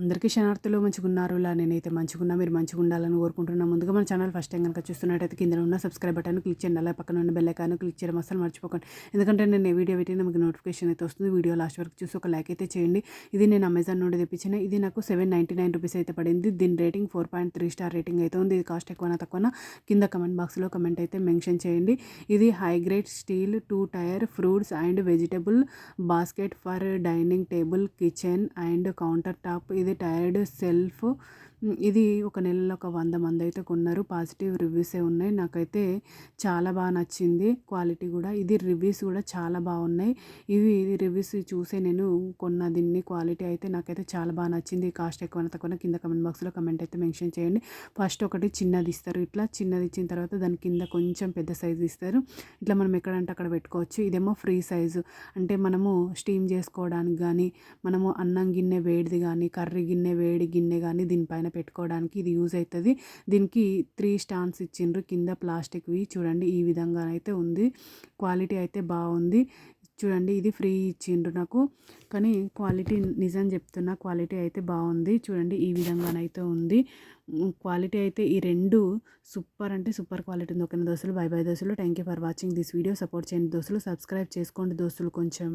అందరికీ శనార్థులు మంచిగున్నారులా నేనైతే మంచిగున్నా మీరు మంచిగా ఉండాలని కోరుకుంటున్నా. ముందుగా మన ఛానల్ ఫస్ట్ టైం కనుక చూస్తున్నట్టయితే కింద ఉన్న సబ్స్క్రైబ్ బటన్ క్లిక్ చేయండి. అలా పక్కన ఉన్న బెల్ ఐకాన్ క్లిక్ చేయడం అసలు మర్చిపోకండి. ఎందుకంటే నేను ఏ వీడియో పెట్టినా మీకు నోటిఫికేషన్ అయితే వస్తుంది. వీడియో లాస్ట్ వరకు చూసి ఒక లైక్ అయితే చేయండి. ఇది నేను అమెజాన్ నుండి తెప్పించిన. ఇది నాకు 799 రూపీస్ అయితే పడింది. దీని రేటింగ్ 4.3 స్టార్ రేటింగ్ అయితే ఉంది. ఇది కాస్ట్ ఎక్కువనా తక్కువనా కింద కమెంట్ బాక్స్లో కమెంట్ అయితే మెన్షన్ చేయండి. ఇది high grade steel 2 tier fruits and vegetable basket for dining table kitchen and counter top. ఇది టైర్డ్ సెల్ఫ్. ఇది ఒక నెలలో ఒక 100 మంది అయితే కొన్నారు. పాజిటివ్ రివ్యూసే ఉన్నాయి. నాకైతే చాలా బాగా నచ్చింది. క్వాలిటీ కూడా ఇది రివ్యూస్ కూడా చాలా బాగున్నాయి. ఇవి రివ్యూస్ చూసే నేను కొన్న. దీన్ని క్వాలిటీ అయితే నాకైతే చాలా బాగా నచ్చింది. కాస్ట్ ఎక్కువ తక్కువ కింద కమెంట్ బాక్స్లో కమెంట్ అయితే మెన్షన్ చేయండి. ఫస్ట్ ఒకటి చిన్నది ఇస్తారు. ఇట్లా చిన్నది ఇచ్చిన తర్వాత దాని కింద కొంచెం పెద్ద సైజు ఇస్తారు. ఇట్లా మనం ఎక్కడంటే అక్కడ పెట్టుకోవచ్చు. ఇదేమో ఫ్రీ సైజు, అంటే మనము స్టీమ్ చేసుకోవడానికి కానీ, మనము అన్నం గిన్నె వేడిది కానీ, కర్రీ గిన్నె వేడి గిన్నె కానీ దీనిపైన పెట్టుకోవడానికి ఇది యూజ్ అవుతుంది. దీనికి 3 స్టాండ్స్ ఇచ్చిండ్రు కింద ప్లాస్టిక్వి. చూడండి ఈ విధంగా అయితే ఉంది. క్వాలిటీ అయితే బాగుంది. చూడండి ఇది ఫ్రీ ఇచ్చిండ్రు నాకు, కానీ క్వాలిటీ నిజం చెప్తున్నా, క్వాలిటీ అయితే బాగుంది. చూడండి ఈ విధంగానైతే ఉంది. క్వాలిటీ అయితే ఈ రెండు సూపర్ అంటే సూపర్ క్వాలిటీ ఉంది. ఓకేనా దోస్తులు, బై బై దోస్తులు. Thank you for watching this video. Support చేయండి దోస్తులు, సబ్స్క్రైబ్ చేసుకోండి దోస్తులు కొంచెం.